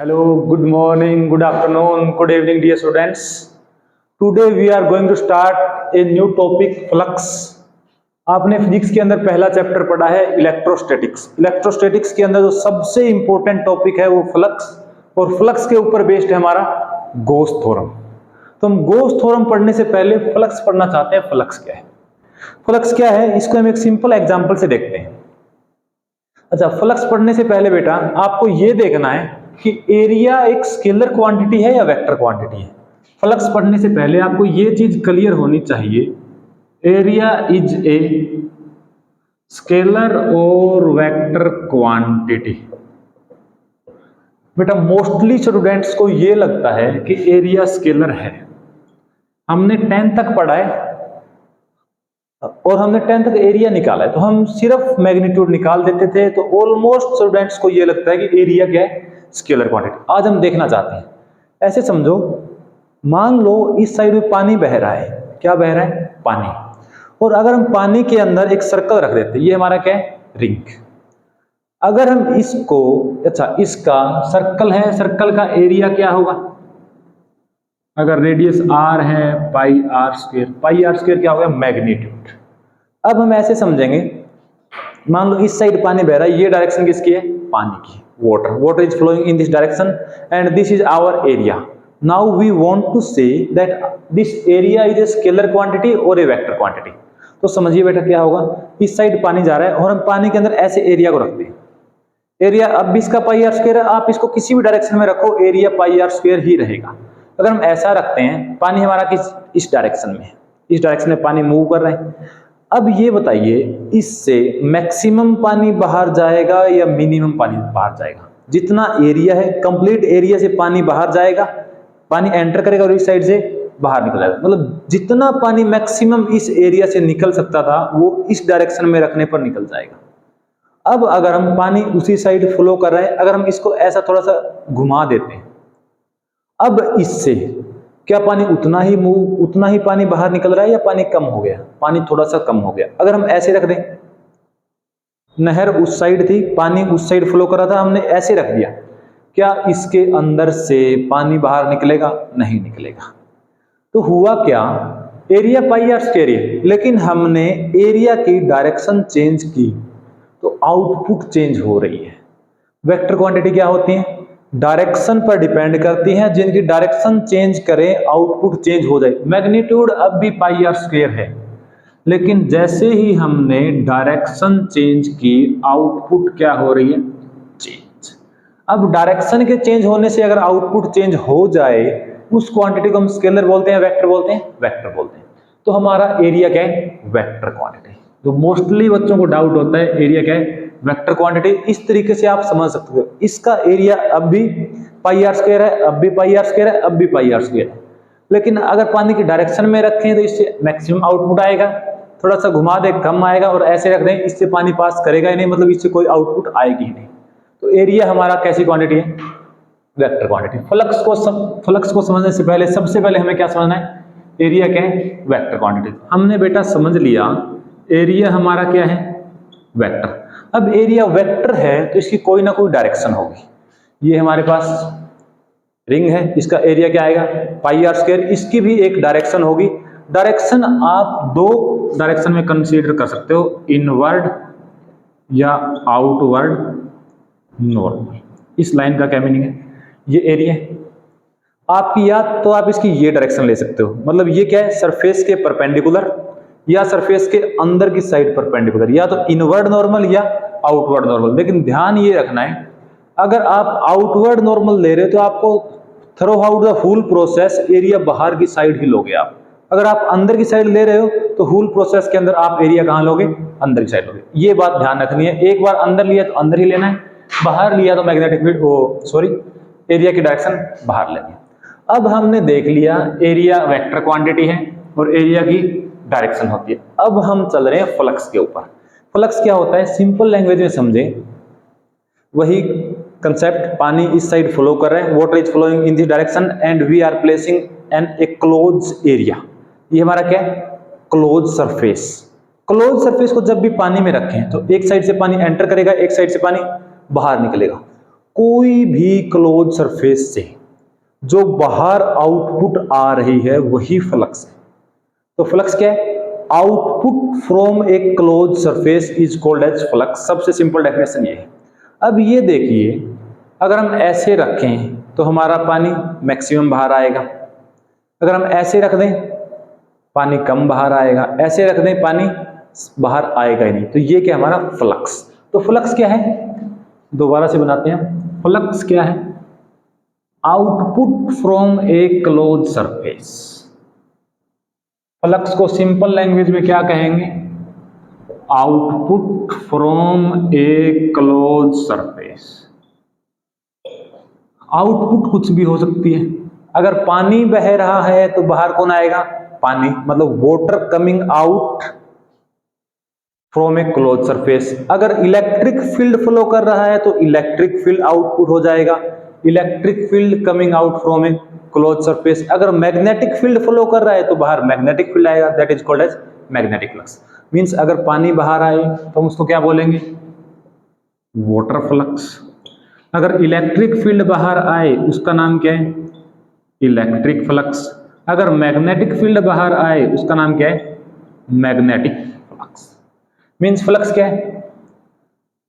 Hello, good morning, good afternoon, good evening, dear students. Today we are going to start a new topic, flux. आपने physics के अंदर पहला chapter पढ़ा है electrostatics. Electrostatics के अंदर जो सबसे इंपॉर्टेंट टॉपिक है वो फ्लक्स, और फ्लक्स के ऊपर बेस्ड है हमारा गॉस थ्योरम। तो हम गॉस थ्योरम पढ़ने से पहले फ्लक्स पढ़ना चाहते हैं। फ्लक्स क्या है? फ्लक्स क्या है इसको हम एक सिंपल एग्जांपल से देखते हैं। अच्छा, फ्लक्स पढ़ने से पहले बेटा आपको ये देखना है कि एरिया एक स्केलर क्वांटिटी है या वेक्टर क्वांटिटी है। फ्लक्स पढ़ने से पहले आपको ये चीज क्लियर होनी चाहिए, एरिया इज ए स्केलर और वेक्टर क्वांटिटी। बेटा मोस्टली स्टूडेंट्स को ये लगता है कि एरिया स्केलर है। हमने 10 तक पढ़ा है और हमने 10 तक एरिया निकाला है, तो हम सिर्फ मैग्नीट्यूड निकाल देते थे। तो ऑलमोस्ट स्टूडेंट्स को ये लगता है कि एरिया क्या है? Scalar quantity. आज हम देखना चाहते हैं। ऐसे समझो, मान लो इस साइड में पानी बह रहा है। क्या बह रहा है? पानी। और अगर हम पानी के अंदर एक सर्कल रख देते, ये हमारा क्या है? रिंग। अगर हम इसको, अच्छा इसका सर्कल है, सर्कल का एरिया क्या होगा? अगर रेडियस आर है, pi R square. Pi R square क्या होगा? मैग्नीट्यूड। अब हम ऐसे समझेंगे, मान लो इस साइड पानी बह रहा है, ये डायरेक्शन किसकी है? पानी की। Water is flowing in this direction and this is our area. Now we want to say that this area is a scalar quantity और ए वेक्टर क्वांटिटी। तो समझिए बेटा क्या होगा, इस साइड पानी जा रहा है और हम पानी के अंदर ऐसे एरिया को रखते हैं। एरिया अब भी इसका पाई आर स्क्वायर है, आप इसको किसी भी डायरेक्शन में रखो, एरिया पाई आर स्क्वायर ही रहेगा। अगर हम ऐसा रखते हैं, पानी हमारा इस डायरेक्शन में है, इस डायरेक्शन में पानी मूव कर रहे हैं। अब ये बताइए, इससे मैक्सिमम पानी बाहर जाएगा या मिनिमम पानी बाहर जाएगा? जितना एरिया है, कंप्लीट एरिया से पानी बाहर जाएगा, पानी एंटर करेगा और इस साइड से बाहर निकल जाएगा। मतलब जितना पानी मैक्सिमम इस एरिया से निकल सकता था वो इस डायरेक्शन में रखने पर निकल जाएगा। अब अगर हम पानी उसी साइड फ्लो कर रहे हैं, अगर हम इसको ऐसा थोड़ा सा घुमा देते हैं, अब इससे क्या पानी उतना ही पानी बाहर निकल रहा है या पानी कम हो गया? पानी थोड़ा सा कम हो गया। अगर हम ऐसे रख दें, नहर उस साइड थी, पानी उस साइड फ्लो कर रहा था, हमने ऐसे रख दिया, क्या इसके अंदर से पानी बाहर निकलेगा? नहीं निकलेगा। तो हुआ क्या, एरिया पाई आर स्क्वायर है, लेकिन हमने एरिया की डायरेक्शन चेंज की तो आउटपुट चेंज हो रही है। वेक्टर क्वांटिटी क्या होती है? डायरेक्शन पर डिपेंड करती हैं, जिनकी डायरेक्शन चेंज करें आउटपुट चेंज हो जाए। मैग्नीट्यूड अब भी पाई आर स्क्वायर है, लेकिन जैसे ही हमने डायरेक्शन चेंज की, आउटपुट क्या हो रही है? चेंज। अब डायरेक्शन के चेंज होने से अगर आउटपुट चेंज हो जाए, उस क्वांटिटी को हम स्केलर बोलते हैं, वेक्टर बोलते हैं, वेक्टर बोलते हैं। तो हमारा एरिया क्या है? Vector quantity. तो मोस्टली बच्चों को डाउट होता है एरिया क्या है? Vector quantity. इस तरीके से आप समझ सकते हो, इसका एरिया अब भी पाई आर स्क्वायर है, अब भी पाई आर स्क्वायर है, अब भी पाई आर स्क्वायर है। लेकिन अगर पानी की डायरेक्शन में रखें तो इससे मैक्सिमम आउटपुट आएगा, थोड़ा सा घुमा दे कम आएगा, और ऐसे रख दें इससे पानी पास करेगा ही नहीं, मतलब इससे कोई आउटपुट आएगी ही नहीं। तो एरिया हमारा कैसी क्वांटिटी है? Vector quantity. फ्लक्स को समझने से पहले सबसे पहले हमें क्या समझना है? एरिया क्या है? Vector quantity. हमने बेटा समझ लिया एरिया हमारा क्या है? वेक्टर। अब एरिया वेक्टर है तो इसकी कोई ना कोई डायरेक्शन होगी। ये हमारे पास रिंग है, इसका एरिया क्या आएगा? पाई आर स्क्वायर। इसकी भी एक डायरेक्शन होगी। डायरेक्शन आप दो डायरेक्शन में कंसीडर कर सकते हो, इनवर्ड या आउटवर्ड नॉर्मल। इस लाइन का क्या मीनिंग है? ये एरिया है आपकी, या तो आप इसकी ये डायरेक्शन ले सकते हो, मतलब ये क्या है? सरफेस के परपेंडिकुलर या सरफेस के अंदर की साइड परपेंडिकुलर, या तो इनवर्ड नॉर्मल या आउटवर्ड नॉर्मल। लेकिन ध्यान ये रखना है, अगर आप आउटवर्ड नॉर्मल ले रहे हो तो आपको throughout the whole process area बाहर की साइड ही लोगे आप। अगर आप अंदर की साइड ले रहे हो तो होल प्रोसेस के अंदर आप एरिया कहां लोगे? अंदर की साइड लोगे। ये बात ध्यान रखनी है। एक बार अंदर लिया तो अंदर ही लेना है, बाहर लिया तो मैग्नेटिक फील्ड एरिया की डायरेक्शन बाहर लेनी है। अब हमने देख लिया एरिया वेक्टर क्वांटिटी है और एरिया की डायरेक्शन होती है। अब हम चल रहे हैं फ्लक्स के ऊपर। फ्लक्स क्या होता है? सिंपल लैंग्वेज में समझें, वही कंसेप्ट, पानी इस साइड फ्लो कर रहे हैं, water is flowing in this direction and we are placing an a close area. ये हमारा क्या है? Close surface. क्लोज सरफेस को जब भी पानी में रखें तो एक साइड से पानी एंटर करेगा, एक साइड से पानी बाहर निकलेगा। कोई भी क्लोज सरफेस से जो बाहर आउटपुट आ रही है वही फ्लक्स है। तो फ्लक्स क्या है? Output from a close surface is called as flux. सबसे सिंपल डेफिनेशन ये है। अब ये देखिए, अगर हम ऐसे रखें तो हमारा पानी मैक्सिमम बाहर आएगा, अगर हम ऐसे रख दें पानी कम बाहर आएगा, ऐसे रख दें पानी बाहर आएगा ही नहीं। तो ये क्या हमारा फ्लक्स। तो फ्लक्स क्या है, दोबारा से बनाते हैं। फ्लक्स क्या है? Output from a close surface. Flux को सिंपल लैंग्वेज में क्या कहेंगे? Output from a close surface. Output कुछ भी हो सकती है। अगर पानी बह रहा है तो बाहर कौन आएगा? पानी, मतलब water coming out from a close surface. अगर इलेक्ट्रिक फील्ड फ्लो कर रहा है तो इलेक्ट्रिक फील्ड आउटपुट हो जाएगा, electric field coming out from a close surface. अगर मैग्नेटिक फील्ड फ्लो कर रहा है तो बाहर मैग्नेटिक फील्ड आएगा, that is called as magnetic flux. Means अगर पानी बाहर आए तो हम उसको क्या बोलेंगे? Water flux. अगर इलेक्ट्रिक फील्ड बाहर आए उसका नाम क्या है? Electric flux. अगर मैग्नेटिक फील्ड बाहर आए उसका नाम क्या है? Magnetic flux. मींस फ्लक्स क्या है?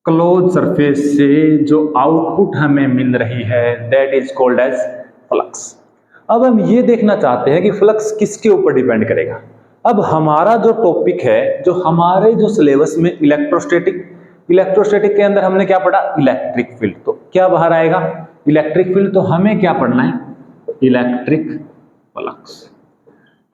क्लोज सरफेस से जो आउटपुट हमें मिल रही है that is called as flux. अब हम ये देखना चाहते हैं कि फ्लक्स किसके ऊपर डिपेंड करेगा। अब हमारा जो टॉपिक है, जो हमारे जो सिलेबस में इलेक्ट्रोस्टैटिक के अंदर हमने क्या पढ़ा? Electric field. तो क्या बाहर आएगा? Electric field. तो हमें क्या पढ़ना है? Electric flux.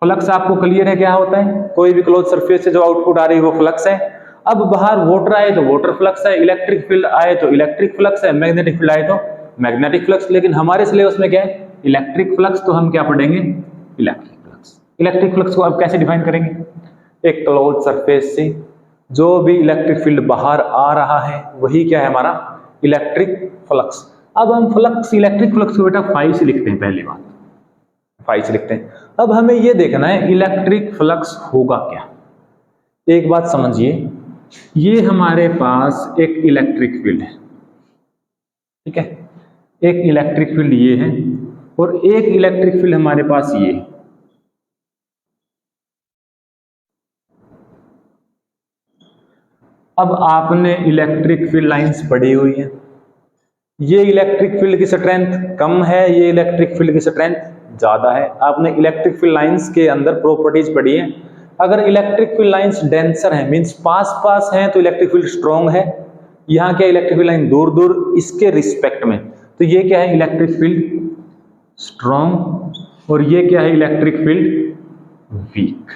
फ्लक्स आपको क्लियर है क्या होता है? कोई भी क्लोज सरफेस से जो आउटपुट आ रही है वो फ्लक्स है। अब बाहर वाटर आए तो वाटर फ्लक्स है, इलेक्ट्रिक फील्ड आए तो इलेक्ट्रिक फ्लक्स है, मैग्नेटिक फील्ड आए तो मैग्नेटिक फ्लक्स। लेकिन हमारे सिलेबस में क्या है? Electric flux. तो हम क्या पढ़ेंगे? Electric flux. इलेक्ट्रिक फ्लक्स को आप कैसे डिफाइन करेंगे? एक क्लोज सरफेस से जो भी इलेक्ट्रिक फील्ड बाहर आ रहा है वही क्या है हमारा? Electric flux. अब हम फ्लक्स, इलेक्ट्रिक फ्लक्स को बेटा फाई से लिखते हैं। पहली बात फाई से लिखते हैं। अब हमें यह देखना है इलेक्ट्रिक फ्लक्स होगा क्या। एक बात समझिए, ये हमारे पास एक इलेक्ट्रिक फील्ड है, ठीक है? एक इलेक्ट्रिक फील्ड ये है और एक इलेक्ट्रिक फील्ड हमारे पास ये है। अब आपने इलेक्ट्रिक फील्ड लाइंस पढ़ी हुई है। ये इलेक्ट्रिक फील्ड की स्ट्रेंथ कम है, ये इलेक्ट्रिक फील्ड की स्ट्रेंथ ज्यादा है। आपने इलेक्ट्रिक फील्ड लाइंस के अंदर प्रॉपर्टीज पढ़ी है। अगर इलेक्ट्रिक फील्ड लाइंस डेंसर है, मींस पास पास हैं, तो इलेक्ट्रिक फील्ड स्ट्रॉन्ग है। यहाँ क्या इलेक्ट्रिक फील्ड लाइन दूर दूर, इसके रिस्पेक्ट में, तो ये क्या है? Electric field strong. और ये क्या है? Electric field weak.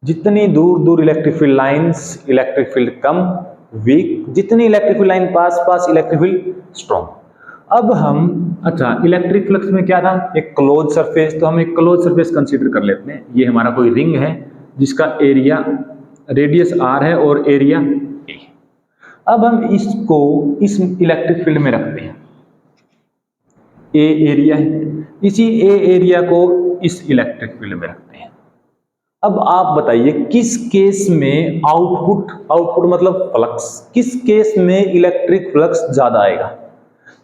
जितनी दूर दूर electric field lines, electric field कम, वीक। जितनी इलेक्ट्रिक फील्ड लाइन पास पास, इलेक्ट्रिक फील्ड स्ट्रॉन्ग। अब हम, अच्छा, इलेक्ट्रिक फ्लक्स में क्या था? एक क्लोज सरफेस। तो हम एक क्लोज सरफेस कंसीडर कर लेते हैं। ये हमारा कोई रिंग है जिसका एरिया, रेडियस r है और एरिया a। अब हम इसको इस इलेक्ट्रिक फील्ड में रखते हैं। a एरिया है, इसी a एरिया को इस इलेक्ट्रिक फील्ड में रखते हैं। अब आप बताइए किस केस में आउटपुट मतलब फ्लक्स, किस केस में इलेक्ट्रिक फ्लक्स ज्यादा आएगा?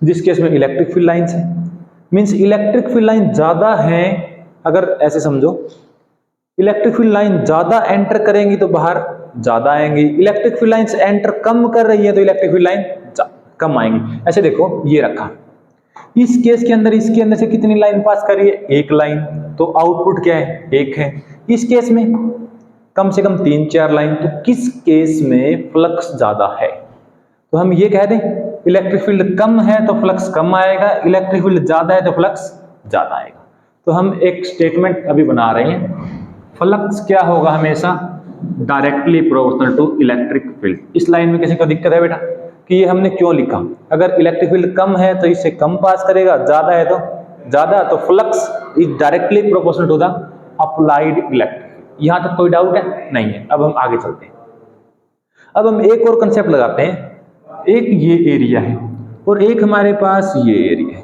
जिस केस में इलेक्ट्रिक फील्ड लाइंस है, मींस इलेक्ट्रिक फील्ड लाइन ज्यादा है। अगर ऐसे समझो, इलेक्ट्रिक फील्ड लाइन ज्यादा एंटर करेंगी तो बाहर ज्यादा आएंगी, इलेक्ट्रिक फील्ड लाइंस एंटर कम कर रही है तो इलेक्ट्रिक फील्ड लाइन कम आएंगी। ऐसे देखो, ये रखा, इस केस के अंदर इसके अंदर से कितनी लाइन पास कर रही है? एक लाइन, तो आउटपुट क्या है? एक है। इस केस में कम से कम 3-4 लाइन, तो किस केस में फ्लक्स ज्यादा है? तो हम ये कह दें इलेक्ट्रिक फील्ड कम है तो फ्लक्स कम आएगा, इलेक्ट्रिक फील्ड ज्यादा है तो फ्लक्स ज्यादा आएगा। तो हम एक स्टेटमेंट अभी बना रहे हैं, फ्लक्स क्या होगा? हमेशा directly proportional to electric field. इस लाइन में किसी को दिक्कत है बेटा कि ये हमने क्यों लिखा? अगर इलेक्ट्रिक फील्ड कम है तो इससे कम पास करेगा, ज्यादा है तो ज्यादा, तो flux is directly proportional to the applied electric field. यहां तक कोई डाउट है? नहीं है। अब हम आगे चलते हैं। अब हम एक और कंसेप्ट लगाते हैं। एक ये एरिया है और एक हमारे पास ये एरिया है।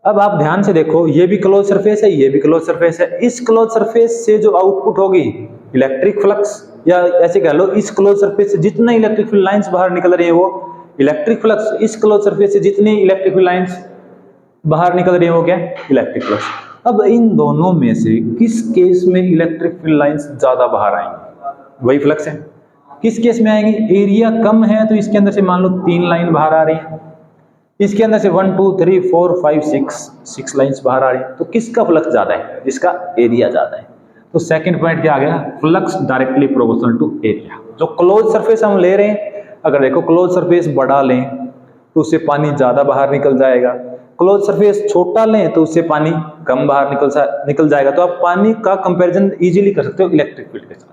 अब आप ध्यान से देखो, ये भी क्लोज सरफेस है, ये भी क्लोज सरफेस है। इस क्लोज सरफेस से जो आउटपुट होगी इलेक्ट्रिक फ्लक्स, या ऐसे कह लो इस क्लोज सरफेस से जितना इलेक्ट्रिक फील्ड लाइंस बाहर निकल रही है वो इलेक्ट्रिक फ्लक्स, इस क्लोज सरफेस से जितनी इलेक्ट्रिक लाइंस बाहर निकल रही है वो क्या है, इलेक्ट्रिक फ्लक्स। अब इन दोनों में से किस केस में इलेक्ट्रिक फील्ड लाइंस ज्यादा बाहर आएंगी, वही फ्लक्स है। किस केस में आएंगी, एरिया कम है तो इसके अंदर से मान लो 3 लाइन बाहर आ रही है, इसके अंदर से 1 2 3 4 5 6 लाइंस बाहर आ रही है, तो किसका फ्लक्स ज्यादा है, जिसका एरिया ज्यादा है। तो सेकंड पॉइंट क्या आ गया, flux directly proportional to area. जो क्लोज सरफेस हम ले रहे हैं, अगर देखो क्लोज सरफेस बड़ा लें तो उससे पानी ज्यादा बाहर निकल जाएगा, क्लोज सरफेस छोटा लें तो उससे पानी कम बाहर निकल जाएगा। तो आप पानी का कंपैरिजन इजीली कर सकते हो इलेक्ट्रिक फील्ड के साथ।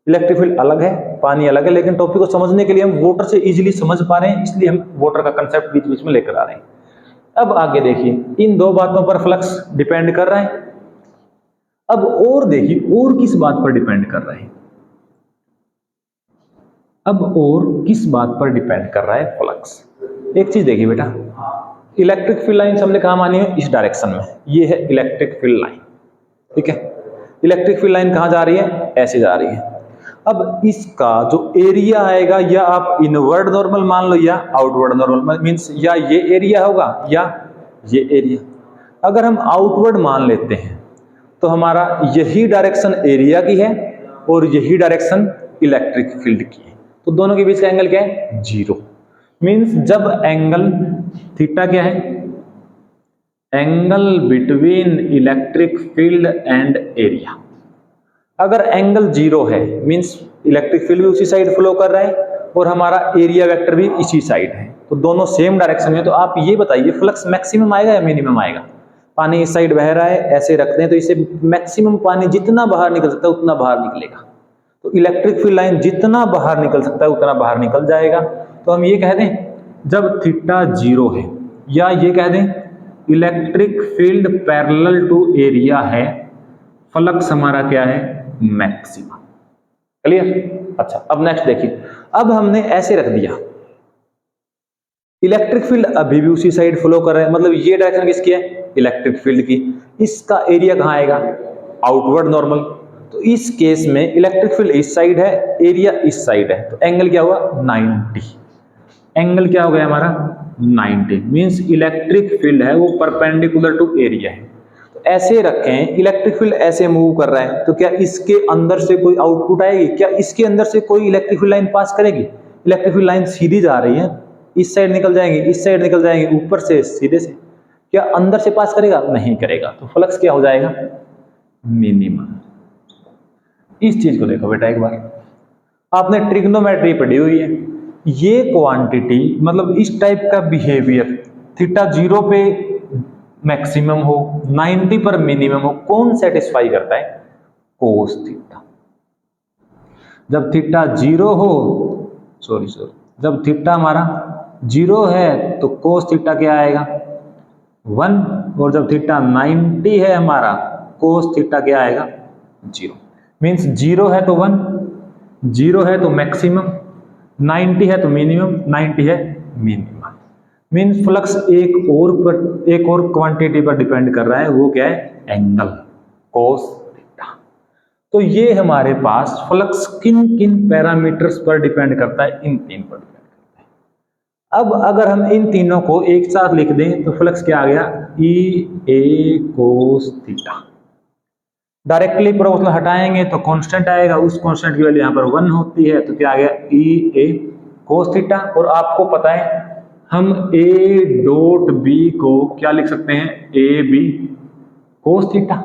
इलेक्ट्रिक फील्ड अलग है, पानी अलग है, लेकिन टॉपिक को समझने के लिए हम वाटर से इजीली समझ पा रहे हैं, इसलिए हम वाटर का कंसेप्ट बीच बीच में लेकर आ रहे हैं। अब आगे देखिए, इन दो बातों पर फ्लक्स डिपेंड कर रहा है। अब और देखिए, और किस बात पर डिपेंड कर रहा है, अब और किस बात पर डिपेंड कर रहा है फ्लक्स। एक चीज देखिए बेटा, इलेक्ट्रिक फील्ड लाइन हमने कहा मानी है इस डायरेक्शन में, ये है इलेक्ट्रिक फील्ड लाइन, ठीक है। इलेक्ट्रिक फील्ड लाइन कहां जा रही है, ऐसे जा रही है। अब इसका जो एरिया आएगा, या आप इनवर्ड नॉर्मल मान लो या आउटवर्ड नॉर्मल, मींस या ये एरिया होगा या ये एरिया। अगर हम आउटवर्ड मान लेते हैं तो हमारा यही डायरेक्शन एरिया की है और यही डायरेक्शन इलेक्ट्रिक फील्ड की है, तो दोनों के बीच का एंगल क्या है, 0। मींस जब एंगल थीटा क्या है, angle between electric field and area, अगर एंगल 0 है मींस इलेक्ट्रिक फील्ड भी उसी साइड फ्लो कर रहा है और हमारा एरिया वेक्टर भी इसी साइड है, तो दोनों सेम डायरेक्शन में। तो आप ये बताइए फ्लक्स मैक्सिमम आएगा या मिनिमम आएगा। पानी इस साइड बह रहा है, ऐसे रखते हैं तो इसे मैक्सिमम पानी जितना बाहर निकल सकता है उतना बाहर निकलेगा। तो इलेक्ट्रिक फील्ड लाइन जितना बाहर निकल सकता है उतना बाहर निकल जाएगा। तो हम ये कह दें जब थीटा 0 है, या ये कह दें electric field parallel to area है, फ्लक्स हमारा क्या है, मैक्सिमम। क्लियर। अच्छा, अब नेक्स्ट देखिए, अब हमने ऐसे रख दिया, इलेक्ट्रिक फील्ड अभी भी उसी साइड फ्लो कर रहा है, मतलब ये डायरेक्शन किसकी है, इलेक्ट्रिक फील्ड की। इसका एरिया कहां आएगा, आउटवर्ड नॉर्मल। तो इस केस में इलेक्ट्रिक फील्ड इस साइड है, एरिया इस साइड है, तो एंगल क्या हुआ, 90। एंगल क्या हो गया हमारा, 90। मींस इलेक्ट्रिक फील्ड है वो परपेंडिकुलर टू एरिया है। तो ऐसे रखें, इलेक्ट्रिक फील्ड ऐसे मूव कर रहा है, तो क्या इसके अंदर से कोई आउटपुट आएगी, क्या इसके अंदर से कोई इलेक्ट्रिक फील्ड लाइन पास करेगी। इलेक्ट्रिक फील्ड लाइन सीधी जा रही है, इस साइड निकल जाएंगे, इस साइड निकल जाएंगे, ऊपर से सीधे से, क्या अंदर से पास करेगा, नहीं करेगा। तो फ्लक्स क्या हो जाएगा, मिनिमम। इस चीज को देखो बेटा एक बार, आपने ट्रिग्नोमेट्री पढ़ी हुई है, ये क्वांटिटी मतलब इस टाइप का बिहेवियर, थीटा 0 पे मैक्सिमम हो, 90 पर मिनिमम हो, कौन सेटिस्फाई करता है, कोस थीटा। जब थीटा 0 हो, जब थीटा हमारा 0 है तो कोस थीटा क्या आएगा, 1, और जब थीटा 90 है हमारा, कोस थीटा क्या आएगा, 0। मीन्स 0 है तो 1, 0 है तो मैक्सिमम, 90 है तो मिनिमम, 90 है मिनिमम। मीन्स फ्लक्स एक और क्वांटिटी पर डिपेंड कर रहा है, वो क्या है, एंगल कोस थीटा। तो ये हमारे पास फ्लक्स किन किन पैरामीटर्स पर डिपेंड करता है, इन 3 पर डिपेंड करता है। अब अगर हम इन तीनों को एक साथ लिख दें तो फ्लक्स क्या आ गया, ई ए कोस थीटा। डायरेक्टली प्रोपोर्शनल हटाएंगे तो कांस्टेंट आएगा, उस कांस्टेंट की वैल्यू यहाँ पर 1 होती है, तो क्या आ गया, ई ए कोस थीटा। और आपको पता है हम ए डॉट बी को क्या लिख सकते हैं, ए बी कोस थीटा।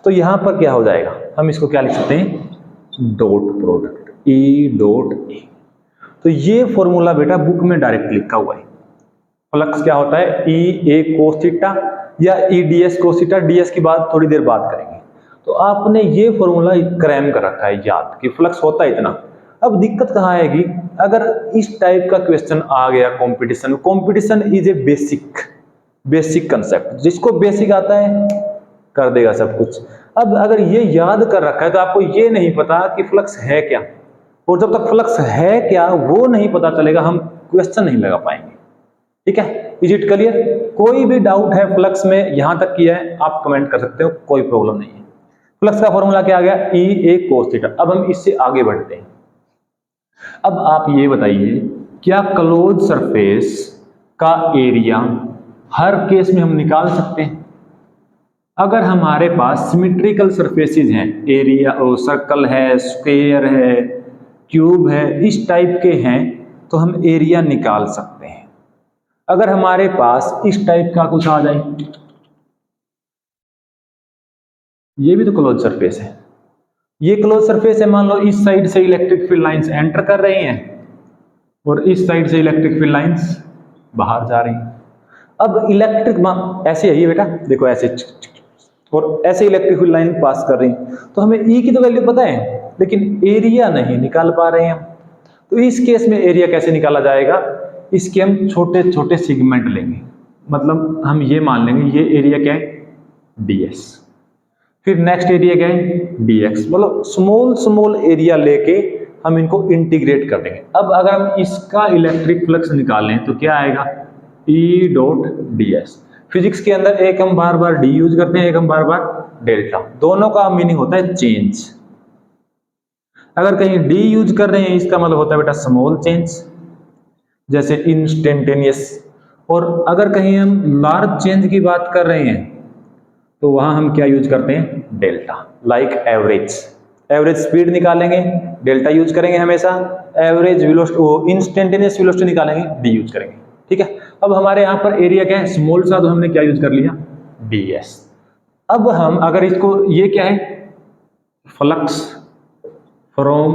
तो यहां पर क्या हो जाएगा, हम इसको क्या लिख सकते हैं, dot product, E dot A. तो ये फॉर्मूला बेटा बुक में डायरेक्ट लिखा हुआ है। फ्लक्स क्या होता है, ई ए कोस थीटा या E D S cos theta, DS की बात थोड़ी देर बात करेंगे। तो आपने ये फॉर्मूला क्रैम कर रखा है याद कि फ्लक्स होता है इतना। अब दिक्कत कहां आएगी, अगर इस टाइप का क्वेश्चन आ गया competition. Competition is a basic concept, जिसको बेसिक आता है कर देगा सब कुछ। अब अगर ये याद कर रखा है तो आपको ये नहीं पता कि फ्लक्स है क्या, और जब तक फ्लक्स है क्या वो नहीं पता चलेगा, हम क्वेश्चन नहीं लगा पाएंगे। ठीक है, इज इट क्लियर। कोई भी डाउट है फ्लक्स में, यहां तक किया है आप कमेंट कर सकते हो, कोई प्रॉब्लम नहीं है। फ्लक्स का फॉर्मूला क्या आ गया, ई ए कोस थीटा। अब हम इससे आगे बढ़ते हैं। अब आप ये बताइए क्या क्लोज सरफेस का एरिया हर केस में हम निकाल सकते हैं? अगर हमारे पास सिमेट्रिकल सरफेसेस हैं, एरिया सर्कल है, स्क्वायर है, क्यूब है, इस टाइप के हैं, तो हम एरिया निकाल सकते हैं। अगर हमारे पास इस टाइप का कुछ आ जाए, ये भी तो क्लोज सरफेस है, ये क्लोज सरफेस है, मान लो इस साइड से इलेक्ट्रिक फील्ड लाइंस एंटर कर रही हैं और इस साइड से इलेक्ट्रिक फील्ड लाइंस बाहर जा रही हैं। अब इलेक्ट्रिक ऐसे है ये बेटा, देखो ऐसे और ऐसे इलेक्ट्रिक फील्ड लाइन पास कर रही हैं, तो हमें ई की तो वैल्यू पता है, लेकिन एरिया नहीं निकाल पा रहे हैं हम। तो इस केस में एरिया कैसे निकाला जाएगा? इसके हम छोटे छोटे सेगमेंट लेंगे, मतलब हम ये मान लेंगे ये एरिया क्या है, ds, फिर नेक्स्ट एरिया क्या है, dx, मतलब स्मॉल स्मॉल एरिया लेके हम इनको इंटीग्रेट कर देंगे। अब अगर हम इसका इलेक्ट्रिक फ्लक्स निकालें तो क्या आएगा, E डॉट ds। फिजिक्स के अंदर एक हम बार बार डी यूज करते हैं, एक हम बार बार डेल्टा, दोनों का मीनिंग होता है चेंज। अगर कहीं डी यूज कर रहे हैं इसका मतलब होता है बेटा स्मॉल चेंज, जैसे इंस्टेंटेनियस। और अगर कहीं हम लार्ज चेंज की बात कर रहे हैं तो वहां हम क्या यूज करते हैं, delta, like average. Average speed निकालेंगे डेल्टा यूज करेंगे हमेशा, एवरेज वेलोसिटी इंस्टेंटेनियस वेलोसिटी निकालेंगे डी यूज करेंगे। ठीक है, अब हमारे यहाँ पर एरिया क्या है, स्मॉल सा, तो हमने क्या यूज कर लिया, ds। अब हम अगर इसको, ये क्या है, फ्लक्स फ्रॉम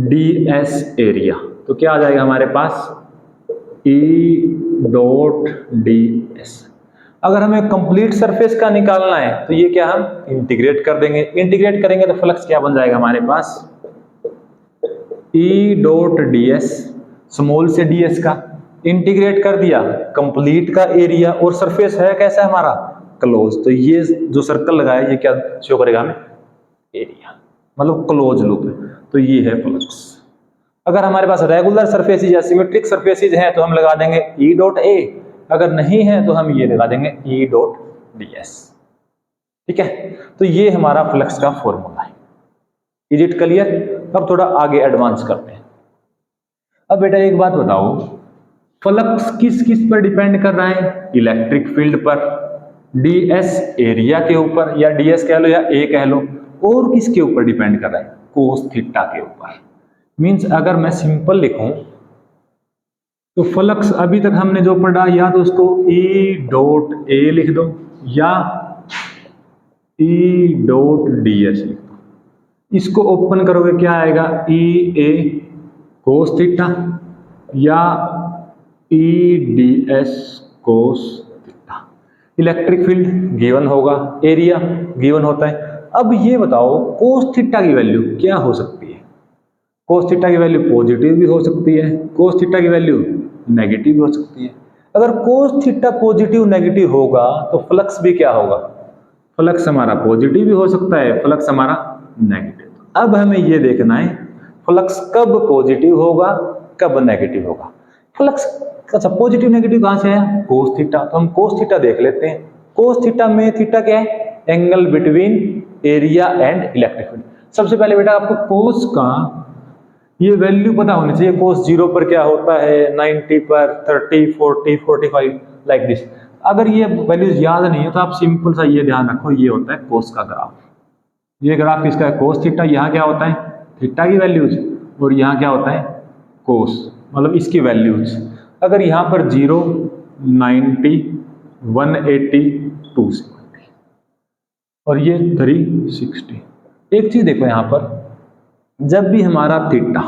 ds एरिया, तो क्या आ जाएगा हमारे पास, E डॉट ds। अगर हमें कंप्लीट सरफेस का निकालना है तो ये क्या हम इंटीग्रेट कर देंगे, इंटीग्रेट करेंगे तो फ्लक्स क्या बन जाएगा हमारे पास, E डॉट ds, स्मॉल से ds का इंटीग्रेट कर दिया, कंप्लीट का एरिया, और सरफेस है कैसा हमारा, क्लोज, तो ये जो सर्कल लगा है ये क्या शो करेगा हमें, एरिया, मतलब क्लोज लूप है, तो ये है फ्लक्स। अगर हमारे पास रेगुलर सरफेसेज या सिमेट्रिक सरफेसेज हैं तो हम लगा देंगे E डॉट a, अगर नहीं है तो हम ये लगा देंगे E डॉट ds। ठीक है, तो ये हमारा फ्लक्स का फॉर्मूला है। Is it clear? अब थोड़ा आगे एडवांस करते हैं। अब बेटा एक बात बताओ, फ्लक्स किस किस पर डिपेंड कर रहा है, इलेक्ट्रिक फील्ड पर, ds एरिया के ऊपर, या ds कह लो या a कह लो, और किसके ऊपर डिपेंड कर रहा है, कोस थीटा के ऊपर। मींस अगर मैं सिंपल लिखूं तो फ्लक्स अभी तक हमने जो पढ़ा, या तो उसको E डॉट a लिख दो या E डॉट ds लिख दो। इसको ओपन करोगे क्या आएगा, E a कोस थीटा या E ds cos theta. Electric field given होगा, एरिया गिवन होता है। अब ये बताओ कोस थीटा की वैल्यू क्या हो सकती है, कोस थीटा की वैल्यू पॉजिटिव भी हो सकती है, कोस थीटा की वैल्यू नेगेटिव भी हो सकती है। अगर कोस थीटा पॉजिटिव नेगेटिव होगा तो फ्लक्स भी क्या होगा, फ्लक्स हमारा पॉजिटिव भी हो सकता है, फ्लक्स हमारा नेगेटिव। अब हमें ये देखना है फ्लक्स कब पॉजिटिव होगा कब नेगेटिव होगा। फ्लक्स अच्छा पॉजिटिव नेगेटिव कहां से आया, कोस थीटा, तो हम कोस थीटा देख लेते हैं। कोस थीटा में थीटा क्या है, angle between area and electric field. सबसे पहले बेटा आपको कोस का ये वैल्यू पता होनी चाहिए, कोस 0 पर क्या होता है, 90 पर, 30, 40, 45 लाइक दिस। अगर ये वैल्यूज याद नहीं है तो आप सिंपल सा ये ध्यान रखो, ये होता है कोस का ग्राफ। ये ग्राफ किसका है, कोस थीटा। यहाँ क्या होता है, थीटा की वैल्यूज, और यहाँ क्या होता है, कोस, मतलब इसकी वैल्यूज। अगर यहाँ पर 0, 90, 180, 270 और ये 360। एक चीज देखो यहाँ पर, जब भी हमारा थीटा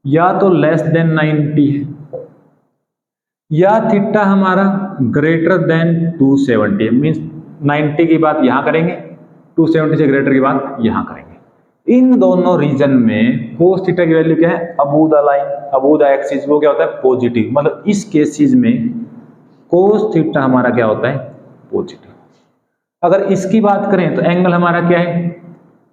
या तो लेस देन 90 है या थीटा हमारा ग्रेटर देन 270 है, मीन्स 90 की बात यहां करेंगे, 270 से ग्रेटर की बात यहां करेंगे। इन दोनों रीजन में कोस थीटा की वैल्यू क्या है, above the line, above the axis, वो क्या होता है, पॉजिटिव। मतलब इस केसेस में कोस थीटा हमारा क्या होता है, पॉजिटिव। अगर इसकी बात करें तो एंगल हमारा क्या है,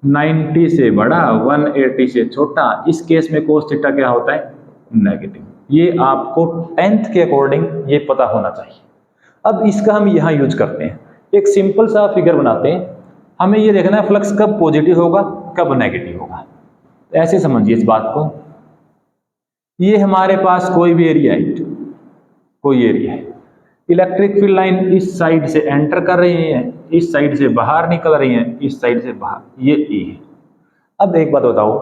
90 से बड़ा, 180 से छोटा, इस केस में कोस थीटा क्या होता है, नेगेटिव। ये आपको 10th के अकॉर्डिंग ये पता होना चाहिए। अब इसका हम यहाँ यूज करते हैं, एक सिंपल सा फिगर बनाते हैं। हमें ये देखना है फ्लक्स कब पॉजिटिव होगा कब नेगेटिव होगा। ऐसे समझिए इस बात को, ये हमारे पास कोई भी एरिया है, कोई एरिया है, इलेक्ट्रिक फील्ड लाइन इस साइड से एंटर कर रही है, इस साइड से बाहर निकल रही है, इस साइड से बाहर, ये ई है। अब एक बात बताओ,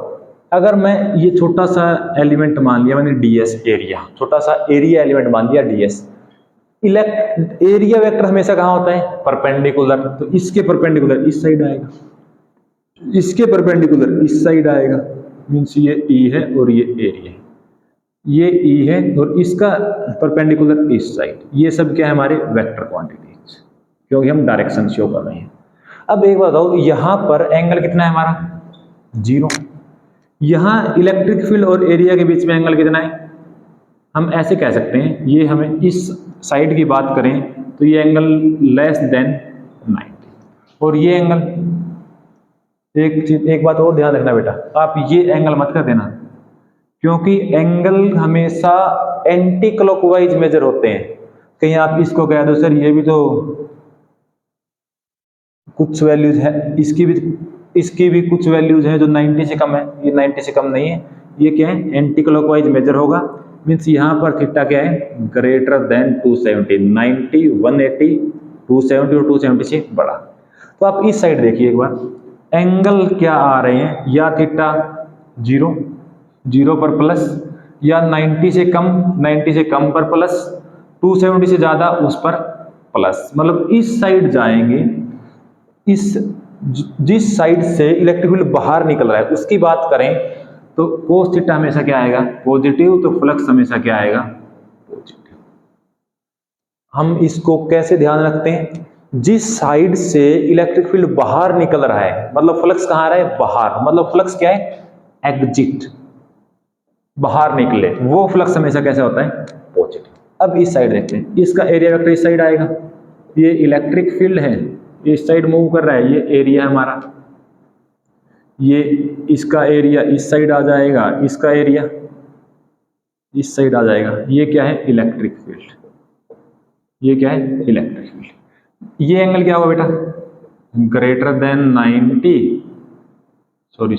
अगर मैं ये छोटा सा एलिमेंट मान लिया मैंने ds एरिया, छोटा सा एरिया एलिमेंट मान लिया ds, एरिया वेक्टर हमेशा कहाँ होता है? परपेंडिकुलर। तो इसके परपेंडिकुलर इस साइड आएगा, इसके परपेंडिकुलर इस साइड आएगा, मीन्स ये ई है और ये एरिया है, ये ई है और इसका परपेंडिकुलर इस साइड। ये सब क्या है? हमारे वेक्टर क्वांटिटीज, क्योंकि हम डायरेक्शन शो कर रहे हैं। अब एक बात बताओ, यहां पर एंगल कितना है हमारा? 0। यहां इलेक्ट्रिक फील्ड और एरिया के बीच में एंगल कितना है? हम ऐसे कह सकते हैं, ये हमें इस साइड की बात करें तो ये एंगल लेस देन 90, और ये एंगल, एक बात और ध्यान रखना बेटा, आप ये एंगल मत कर देना, क्योंकि एंगल हमेशा एंटी क्लॉकवाइज मेजर होते हैं। कहीं आप इसको कह दो सर ये भी तो कुछ वैल्यूज है, इसकी भी कुछ वैल्यूज हैं जो 90 से कम है, ये 90 से कम नहीं है, ये क्या है? एंटी क्लॉकवाइज मेजर होगा। मीन्स यहाँ पर थीटा क्या है? ग्रेटर देन 270, 90, 180, 270 और 270 से बड़ा। तो आप इस साइड देखिए एक बार, एंगल क्या आ रहे हैं? या थीटा 0 पर प्लस, या 90 से कम, 90 से कम पर प्लस, 270 से ज्यादा उस पर प्लस। मतलब इस साइड जाएंगे, जिस साइड से इलेक्ट्रिक फील्ड बाहर निकल रहा है उसकी बात करें तो कोस थीटा हमेशा क्या आएगा? पॉजिटिव। तो फ्लक्स हमेशा क्या आएगा? पॉजिटिव। हम इसको कैसे ध्यान रखते हैं? जिस साइड से इलेक्ट्रिक फील्ड बाहर निकल रहा है, मतलब फ्लक्स कहाँ आ रहा है? बाहर। मतलब फ्लक्स क्या है? एग्जिट, बाहर निकले, वो फ्लक्स हमेशा कैसे होता है? पॉजिटिव। अब इस साइड देखते हैं, इसका एरिया वेक्टर इस साइड आएगा, ये इलेक्ट्रिक फील्ड है, इस साइड मूव कर रहा है, ये एरिया है हमारा, ये इसका एरिया इस साइड आ जाएगा, इसका एरिया इस साइड आ जाएगा। ये क्या है? Electric field. ये क्या है? Electric field. ये एंगल क्या होगा बेटा? ग्रेटर देन 90, सॉरी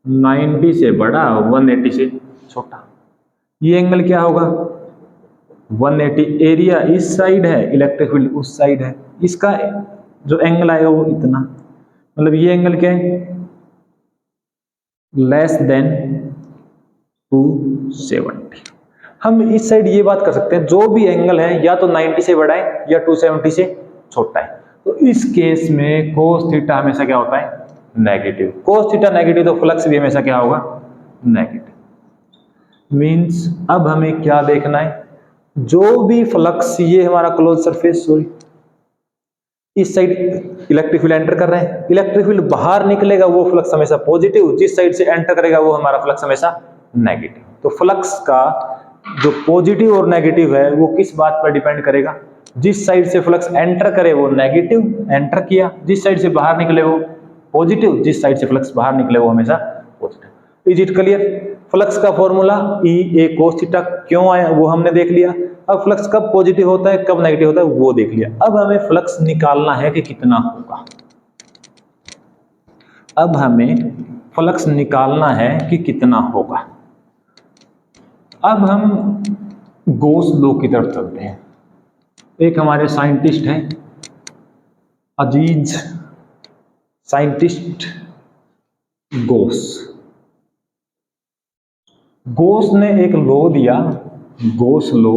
90 से बड़ा, 180 से छोटा। ये एंगल क्या होगा? 180। एरिया इस साइड है, इलेक्ट्रिक फील्ड उस साइड है, इसका जो एंगल आएगा वो इतना, मतलब ये एंगल क्या है? Less than 270। हम इस साइड ये बात कर सकते हैं, जो भी एंगल है या तो 90 से बड़ा है या 270 से छोटा है। तो इस केस में कोस थीटा हमेशा क्या होता है? नेगेटिव। कोस थीटा नेगेटिव तो फ्लक्स भी हमेशा क्या होगा? नेगेटिव। मीन्स अब हमें क्या देखना है? जो भी फ्लक्स, ये हमारा क्लोज सरफेस, सॉरी, इस साइड इलेक्ट्रिक फील्ड एंटर कर रहे हैं, इलेक्ट्रिक फील्ड बाहर निकलेगा वो फ्लक्स हमेशा पॉजिटिव, जिस साइड से एंटर करेगा वो हमारा फ्लक्स हमेशा नेगेटिव। तो फ्लक्स का जो पॉजिटिव और नेगेटिव है वो किस बात पर डिपेंड करेगा? जिस साइड से फ्लक्स एंटर करे वो नेगेटिव एंटर किया, जिस साइड से बाहर निकले वो पॉजिटिव, जिस साइड से फ्लक्स बाहर निकले वो हमेशा positive. Is it clear? Flux का फॉर्मूला ई ए कोस थीटा क्यों आया वो हमने देख लिया। अब फ्लक्स कब पॉजिटिव होता है, कब नेगेटिव होता है वो देख लिया। अब हमें फ्लक्स निकालना है कि कितना होगा। अब हमें फ्लक्स निकालना है कि कितना होगा। अब हम गॉस लॉ की तरफ चलते हैं। एक हमारे साइंटिस्ट हैं, अजीज साइंटिस्ट गॉस। गॉस ने एक लॉ दिया, गॉस लॉ,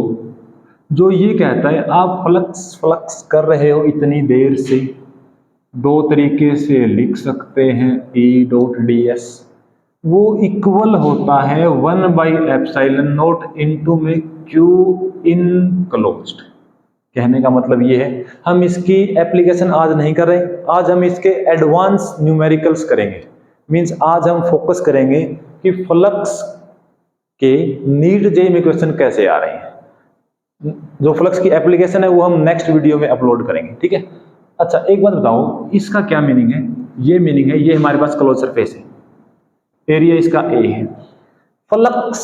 जो ये कहता है आप फ्लक्स कर रहे हो इतनी देर से, दो तरीके से लिख सकते हैं, E डॉट ds वो इक्वल होता है 1/ε0 इंटू में Q इनक्लोज्ड। कहने का मतलब ये है, हम इसकी एप्लीकेशन आज नहीं कर रहे, आज हम इसके एडवांस न्यूमेरिकल्स करेंगे। मींस आज हम फोकस करेंगे कि फ्लक्स के नीट जेईई में क्वेश्चन कैसे आ रहे हैं। जो फ्लक्स की एप्लीकेशन है वो हम नेक्स्ट वीडियो में अपलोड करेंगे, ठीक है। अच्छा एक बात बताओ, इसका क्या मीनिंग है? ये मीनिंग है, ये हमारे पास क्लोज सरफेस है, एरिया इसका ए है, फ्लक्स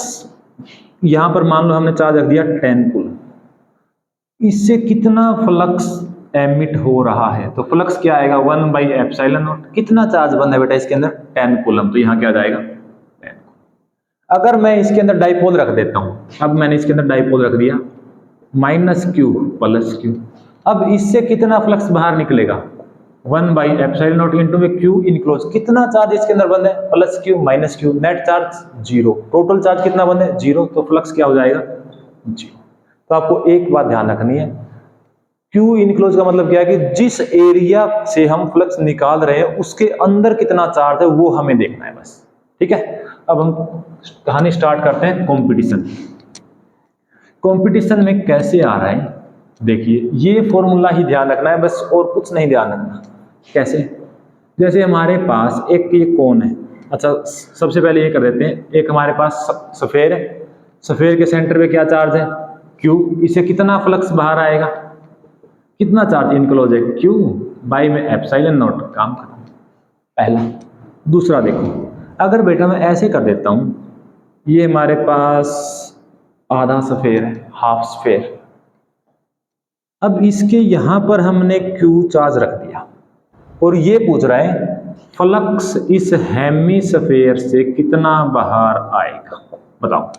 यहां पर मान लो हमने चार्ज रख दिया 10 कूलम, इससे कितना फ्लक्स एमिट हो रहा है? तो फ्लक्स क्या आएगा? 1/ε0। कितना चार्ज बंद है बेटा इसके अंदर? 10 कूलम। तो यहाँ क्या आ जाएगा? 10 कूलम। अगर मैं इसके अंदर डाइपोल रख देता हूं, अब मैंने इसके अंदर डाइपोल रख दिया -q + q, अब इससे कितना फ्लक्स बाहर निकलेगा 1/ε0 इंटू में q इनक्लोज, कितना चार्ज इसके अंदर बंद है +q -q, net charge 0, total charge कितना बंद है 0, तो फ्लक्स क्या हो जाएगा 0। तो आपको एक बात ध्यान रखनी है, Q इनक्लोज का मतलब क्या है कि जिस एरिया से हम फ्लक्स निकाल रहे हैं उसके अंदर कितना चार्ज है वो हमें देखना है बस, ठीक है। अब हम कहानी स्टार्ट करते हैं कंपटीशन। कंपटीशन में कैसे आ रहा है, देखिए ये फॉर्मूला ही ध्यान रखना है बस, और कुछ नहीं ध्यान रखना। कैसे, जैसे हमारे पास एक ये कोन है, अच्छा सबसे पहले ये कर देते हैं, एक हमारे पास सफेयर है, सफेयर के सेंटर पे क्या चार्ज है Q, इसे कितना फ्लक्स बाहर आएगा, कितना चार्ज इनक्लोज है Q बाई में ε0, काम खत्म पहला। दूसरा देखो, अगर बेटा मैं ऐसे कर देता हूं, ये हमारे पास आधा सफेयर है, हाफ स्फेयर, अब इसके यहां पर हमने Q चार्ज रख दिया और ये पूछ रहा है फ्लक्स इस हेमिस्फेयर से कितना बाहर आएगा, बताओ।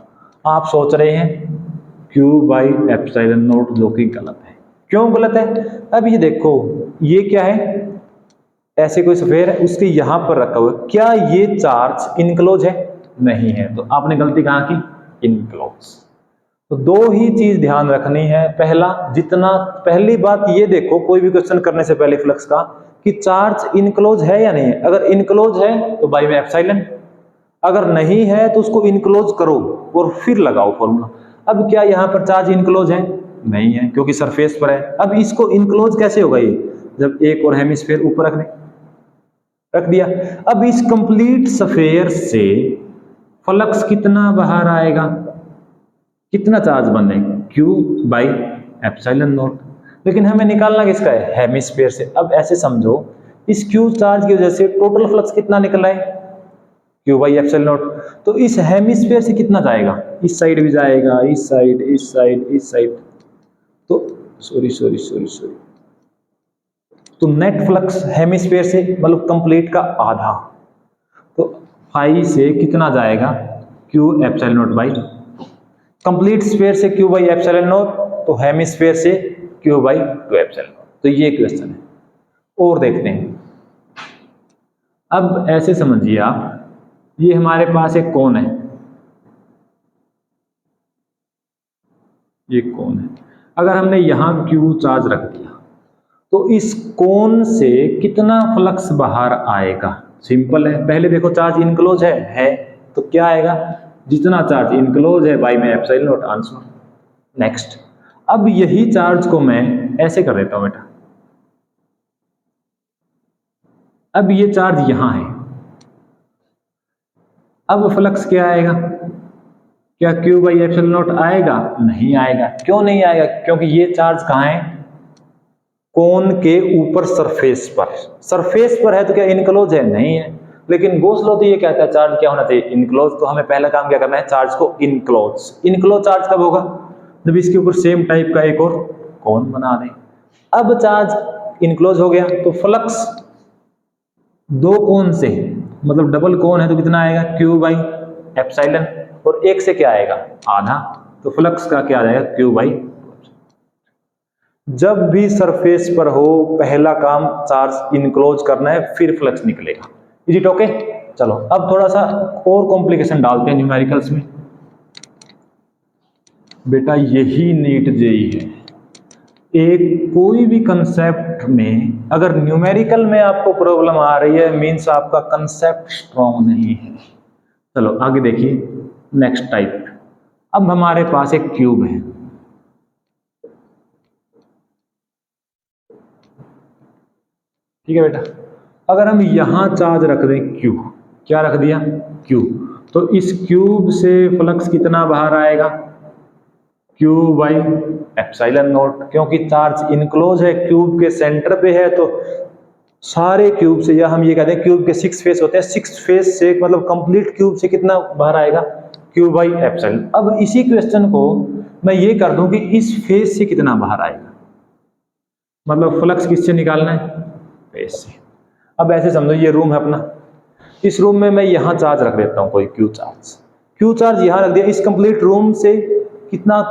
आप सोच रहे हैं Q/ε0, जो कि गलत है। क्यों गलत है, अब ये देखो ये क्या है, ऐसे कोई सफेयर है उसके यहां पर रखा हुआ है, क्या ये चार्ज इनक्लोज है, नहीं है, तो आपने गलती कहां की, इनक्लोज। तो दो ही चीज ध्यान रखनी है, पहला जितना, पहली बात ये देखो कोई भी क्वेश्चन करने से पहले फ्लक्स का, कि चार्ज इनक्लोज है या नहीं है, अगर इनक्लोज है तो बाई में एप्सिलॉन, अगर नहीं है तो उसको इनक्लोज करो और फिर लगाओ फॉर्मूला। अब क्या यहाँ पर चार्ज इनक्लोज है, नहीं है, क्योंकि सरफेस पर है। अब इसको इनक्लोज कैसे होगा, ये जब एक और हेमिस्फीयर ऊपर रख दिया। अब इस कंप्लीट स्फीयर से फ्लक्स कितना बाहर आएगा, कितना चार्ज बन है Q/ε0, लेकिन हमें निकालना किसका है, हेमिस्फीयर से। अब ऐसे समझो, इस Q चार्ज की वजह से टोटल फ्लक्स कितना निकल रहा है Q/ε0, तो इस हेमिस्फीयर से कितना जाएगा, इस साइड भी जाएगा, इस साइड, इस साइड, इस साइड, तो सॉरी, तो नेट फ्लक्स हेमिस्फीयर से मतलब कंप्लीट का आधा, तो फाई से कितना जाएगा Q/ε0, कंप्लीट स्फीयर से Q/ε0, तो हेमिस्फीयर से Q/2ε0। तो ये क्वेश्चन है। और देखते हैं, अब ऐसे समझिए आप, ये हमारे पास एक कोन है, ये कोन है, अगर हमने यहां Q चार्ज रख दिया तो इस कोन से कितना फ्लक्स बाहर आएगा, सिंपल है। पहले देखो चार्ज इनक्लोज है तो क्या आएगा, जितना चार्ज इनक्लोज है बाई में एप्सिलॉन, आंसर। नेक्स्ट, अब यही चार्ज को मैं ऐसे कर देता हूं बेटा, अब ये चार्ज यहां है, अब फ्लक्स क्या आएगा, क्या Q/ε0 आएगा, नहीं आएगा। क्यों नहीं आएगा, क्योंकि ये चार्ज कहां है, कोन के ऊपर सरफेस पर है, तो क्या इनक्लोज है, नहीं है। लेकिन गॉस लॉ तो ये कहता है चार्ज क्या होना चाहिए, इनक्लोज। तो हमें पहला काम क्या करना है, चार्ज को इनक्लोज चार्ज कब होगा, जब इसके ऊपर सेम टाइप का एक और कोन बना दें। अब चार्ज इनक्लोज हो गया तो फ्लक्स दो कोन से, मतलब डबल कोन है तो कितना आएगा Q/ε, और एक से क्या आएगा, आधा, तो फ्लक्स का क्या आ जाएगा Q/। जब भी सरफेस पर हो पहला काम चार्ज इनक्लोज करना है, फिर फ्लक्स निकलेगा। Is it okay. चलो अब थोड़ा सा और कॉम्प्लिकेशन डालते हैं न्यूमेरिकल्स में। बेटा यही नीट जेई है, एक कोई भी कंसेप्ट में अगर न्यूमेरिकल में आपको प्रॉब्लम आ रही है, मींस आपका कंसेप्ट स्ट्रॉन्ग नहीं है। चलो आगे देखिए, नेक्स्ट टाइप। अब हमारे पास एक क्यूब है, ठीक है बेटा। अगर हम यहां चार्ज रख दें Q, क्या रख दिया Q, तो इस क्यूब से फ्लक्स कितना बाहर आएगा Q/ε0, क्योंकि चार्ज इनक्लोज है, क्यूब के सेंटर पे है, तो सारे क्यूब से, या हम ये कहते हैं क्यूब के 6 फेस होते हैं, 6 फेस से मतलब कंप्लीट क्यूब से कितना बाहर आएगा Q/ε। अब इसी क्वेश्चन को मैं ये कर दूं कि इस फेस से कितना बाहर आएगा, मतलब फ्लक्स किससे निकालना है, फेस से। अब ऐसे समझो ये रूम है अपना, इस रूम में मैं यहां चार्ज रख देता हूं कोई Q चार्ज, क्यू चार्ज यहाँ रख दिया, इस कंप्लीट रूम से कितना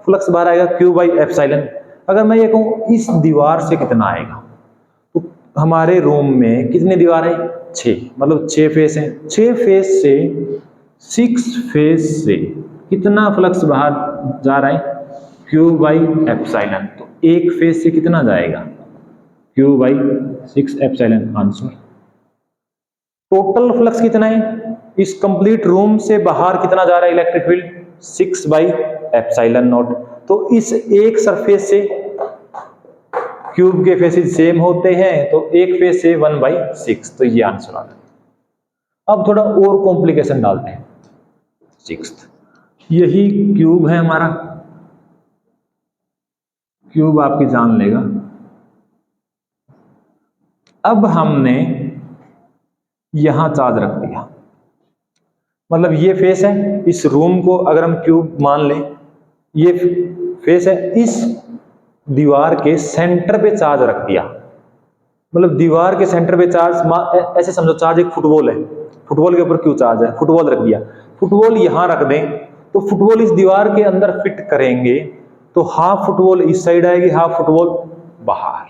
फ्लक्स बाहर आएगा, क्यू बाई एप्सिलॉन। अगर मैं ये कहूँ इस दीवार से कितना आएगा, तो हमारे रूम में कितनी दीवार है, 6, मतलब 6 फेस हैं, 6 फेस से 6 फेस से कितना फ्लक्स बाहर जा रहा है, क्यू बाई एप्सिलॉन। तो एक फेस से कितना जाएगा, Q by 6 epsilon answer. Total flux कितना है, इस कंप्लीट रूम से बाहर कितना जा रहा है electric field, 6 by epsilon not. तो इस एक सरफेस से क्यूब के फेसेस सेम होते हैं, तो एक फेस से 1/6, तो ये आंसर आता है। अब थोड़ा और कॉम्प्लिकेशन डालते हैं। 6th, यही क्यूब है हमारा, क्यूब आपकी जान लेगा। अब हमने यहां चार्ज रख दिया, मतलब ये फेस है, इस रूम को अगर हम क्यूब मान लें, ये फेस है, इस दीवार के सेंटर पे चार्ज रख दिया, मतलब दीवार के सेंटर पे चार्ज, ऐसे समझो चार्ज एक फुटबॉल है, फुटबॉल के ऊपर क्यू चार्ज है, फुटबॉल रख दिया, फुटबॉल यहां रख दें, तो फुटबॉल इस दीवार के अंदर फिट करेंगे, तो हाफ फुटबॉल इस साइड आएगी, हाफ फुटबॉल बाहर।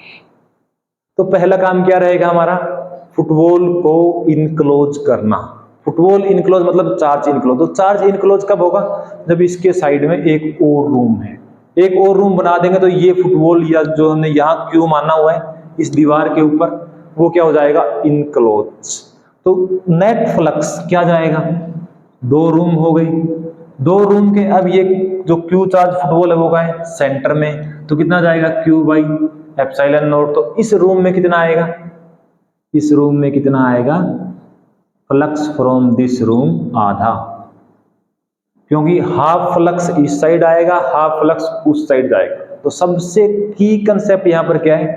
तो पहला काम क्या रहेगा हमारा, फुटबॉल को इनक्लोज करना। फुटबॉल इनक्लोज मतलब चार्ज इनक्लोज। तो चार्ज इनक्लोज कब होगा, जब इसके साइड में एक और रूम है, एक और रूम बना देंगे, तो ये फुटबॉल या जो हमने यहाँ क्यू माना हुआ है इस दीवार के ऊपर, वो क्या हो जाएगा, इनक्लोज। तो नेट फ्लक्स क्या जाएगा, 2 रूम हो गई, 2 रूम के, अब ये जो क्यू चार्ज फुटबॉल है वो का है सेंटर में, तो कितना जाएगा, क्यू बाई एप्सिलॉन नॉट। तो इस रूम में कितना आएगा, इस रूम में कितना आएगा, फ्लक्स फ्रॉम दिस रूम आधा, क्योंकि हाफ फ्लक्स इस साइड आएगा, हाफ फ्लक्स उस साइड जाएगा। तो सबसे की कंसेप्ट यहां पर क्या है,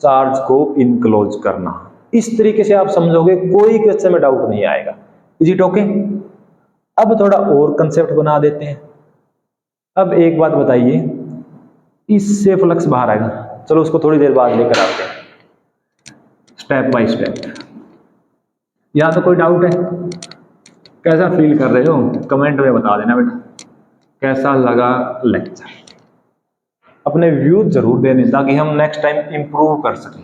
चार्ज को इनक्लोज करना। इस तरीके से आप समझोगे, कोई क्वेश्चन में डाउट नहीं आएगा। Is it okay? अब थोड़ा और कंसेप्ट बना देते हैं। अब एक बात बताइए, इससे फ्लक्स बाहर आएगा, चलो उसको थोड़ी देर बाद लेकर आते हैं, स्टेप बाय स्टेप। यहां तो कोई डाउट है? कैसा फील कर रहे हो, कमेंट में बता देना बेटा, कैसा लगा लेक्चर। अपने व्यूज जरूर देने, ताकि हम नेक्स्ट टाइम इंप्रूव कर सकें।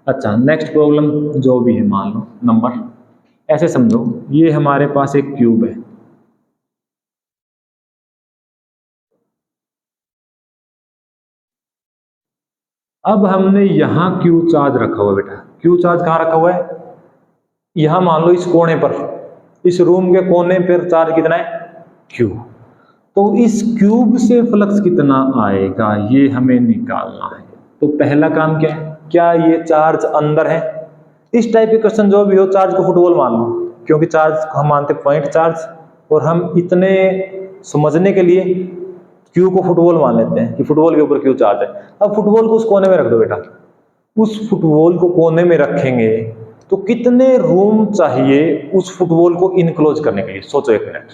अच्छा, नेक्स्ट प्रॉब्लम जो भी है, मान लो नंबर, ऐसे समझो ये हमारे पास एक क्यूब है, अब हमने यहां क्यू चार्ज रखा हुआ है बेटा। क्यू चार्ज कहां रखा हुआ है, यहां मान लो इस कोने पर, इस रूम के कोने पर चार्ज कितना है, क्यू। तो इस क्यूब से फ्लक्स कितना आएगा ये हमें निकालना है। तो पहला काम क्या है, क्या ये चार्ज अंदर है? इस टाइप के क्वेश्चन जो भी हो, चार्ज को फुटबॉल मान लो, क्योंकि चार्ज हम मानते पॉइंट चार्ज, और हम इतने समझने के लिए क्यू को फुटबॉल मान लेते हैं कि फुटबॉल के ऊपर क्यू चार्ज है। अब फुटबॉल को उस कोने में रख दो बेटा, उस फुटबॉल को कोने में रखेंगे तो कितने रूम चाहिए उस फुटबॉल को इनक्लोज करने के लिए, सोचो एक मिनट,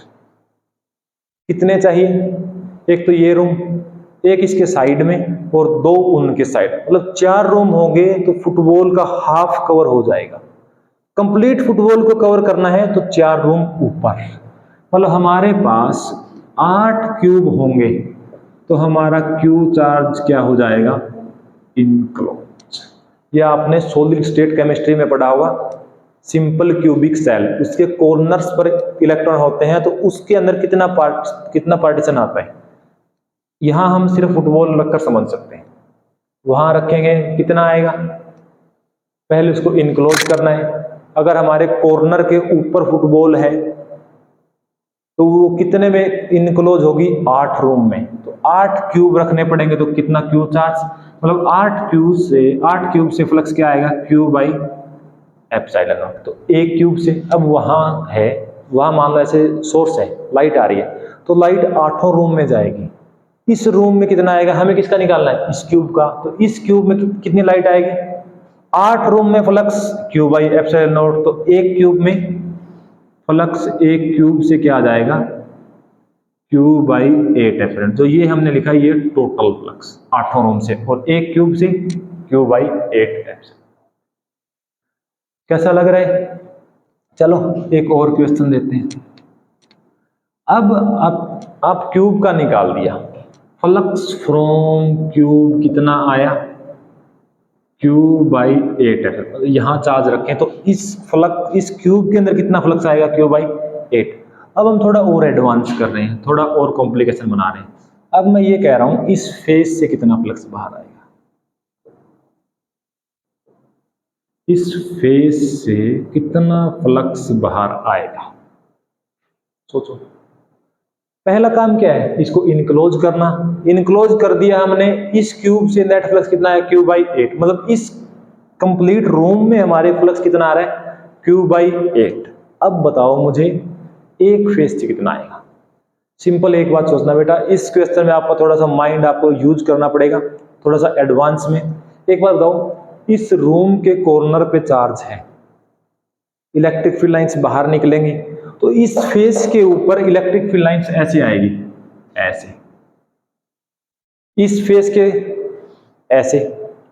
कितने चाहिए? एक तो ये रूम, एक इसके साइड में, और 2 उनके साइड, मतलब 4 रूम होंगे, तो फुटबॉल का हाफ कवर हो जाएगा। कंप्लीट फुटबॉल को कवर करना है तो 4 रूम ऊपर, मतलब हमारे पास 8 क्यूब होंगे, तो हमारा क्यू चार्ज क्या हो जाएगा, इनक्लोज। ये आपने सॉलिड स्टेट केमिस्ट्री में पढ़ा होगा, सिंपल क्यूबिक सेल, उसके कॉर्नर्स पर इलेक्ट्रॉन होते हैं, तो उसके अंदर कितना पार्टीशन आता है। यहां हम सिर्फ फुटबॉल रखकर समझ सकते हैं, वहां रखेंगे कितना आएगा, पहले उसको इनक्लोज करना है। अगर हमारे कॉर्नर के ऊपर फुटबॉल है तो वो कितने में इनक्लोज होगी, 8 रूम में, तो 8 क्यूब रखने पड़ेंगे, तो कितना क्यू चार्ज, मतलब 8 क्यूब से फ्लक्स क्या आएगा, क्यू बाई एप्सिलॉन नॉट। तो एक क्यूब से, अब वहां है, वहां मान लो ऐसे सोर्स है, लाइट आ रही है, तो लाइट 8 रूम में जाएगी। इस रूम में कितना आएगा, हमें किसका निकालना है, इस क्यूब का। तो इस क्यूब में कितनी लाइट आएगी, 8 रूम में flux Q by epsilon not, तो एक क्यूब में फ्लक्स, एक क्यूब से क्या आ जाएगा, क्यू बाई 8 एप्सिलॉन। जो ये हमने लिखा ये टोटल फ्लक्स 8 रूम से, और एक क्यूब से क्यू बाई 8 एप्सिलॉन। कैसा लग रहा है? चलो एक और क्वेश्चन देते हैं। अब आप क्यूब का निकाल दिया, फ्लक्स फ्रॉम क्यूब कितना आया, Q/8 है। यहाँ चार्ज रखें तो इस क्यूब के अंदर कितना फ्लक्स आएगा, Q/8। अब हम थोड़ा और एडवांस कर रहे हैं, थोड़ा और कॉम्प्लिकेशन बना रहे हैं। अब मैं ये कह रहा हूं इस फेस से कितना फ्लक्स बाहर आएगा, इस फेस से कितना फ्लक्स बाहर आएगा, सोचो। पहला काम क्या है, इसको इनक्लोज करना। इनक्लोज कर दिया हमने, इस क्यूब से नेट फ्लक्स कितना है, Q/8। मतलब इस कंप्लीट रूम में हमारे फ्लक्स कितना आ रहा है, Q/8। अब बताओ मुझे एक फेस से कितना आएगा। सिंपल एक बात सोचना बेटा, इस क्वेश्चन में आपको थोड़ा सा माइंड आपको यूज करना पड़ेगा, थोड़ा सा एडवांस में। एक बात बताओ, इस रूम के कॉर्नर पे चार्ज है, इलेक्ट्रिक फील्ड लाइंस बाहर निकलेंगी, तो इस फेस के ऊपर इलेक्ट्रिक फील्ड लाइंस ऐसे आएगी, ऐसे। इस फेस के ऐसे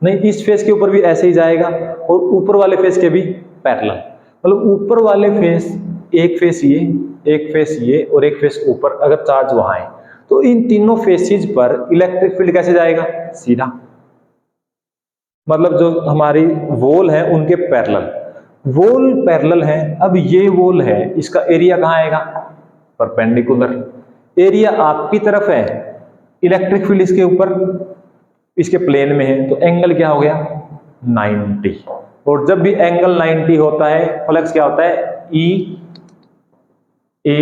नहीं, इस फेस के ऊपर भी ऐसे ही जाएगा, और ऊपर वाले फेस के भी पैरेलल। मतलब ऊपर वाले फेस, एक फेस ये, एक फेस ये, और एक फेस ऊपर, अगर चार्ज वहां है तो इन तीनों फेसेस पर इलेक्ट्रिक फील्ड कैसे जाएगा, सीधा। मतलब जो हमारी वॉल है उनके पैरेलल, वॉल पैरेलल है। अब ये वॉल है, इसका एरिया कहाँ आएगा, परपेंडिकुलर। एरिया आपकी तरफ है, इलेक्ट्रिक फील्ड इसके ऊपर, इसके प्लेन में है, तो एंगल क्या हो गया, 90। और जब भी एंगल 90 होता है, फ्लक्स क्या होता है, E/A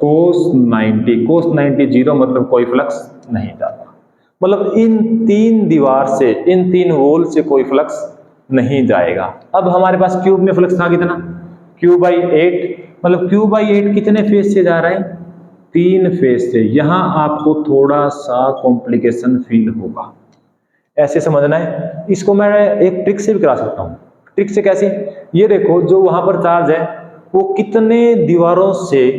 cos 90। cos 90 0, मतलब कोई फ्लक्स नहीं जाता। मतलब इन तीन दीवार से, इन तीन वॉल से कोई फ्लक्स नहीं जाएगा। अब हमारे पास क्यूब में फ्लक्स था कितना, Q/8। मतलब Q/8 कितने फेज से जा रहा है, 3 फेज से। यहां आपको थोड़ा सा कॉम्प्लिकेशन फील होगा, ऐसे समझना है। इसको मैं एक ट्रिक से भी करा सकता हूं। ट्रिक से कैसे, ये देखो जो वहां पर चार्ज है वो कितने दीवारों से,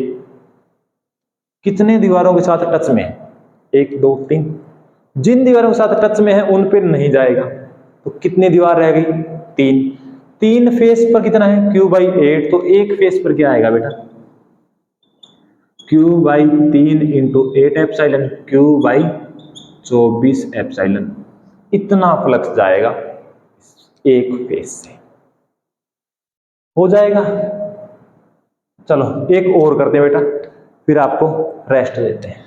कितने दीवारों के साथ टच में है, 1 2 3। जिन दीवारों के साथ टच में है उन पर नहीं जाएगा, तो कितनी दीवार रह गई, 3। 3 फेस पर कितना है, Q/8। तो एक फेस पर क्या आएगा बेटा, Q/3 into 8 epsilon, Q/24 epsilon. इतना फ्लक्स जाएगा एक फेस से, हो जाएगा। चलो एक और करते हैं बेटा, फिर आपको रेस्ट देते हैं।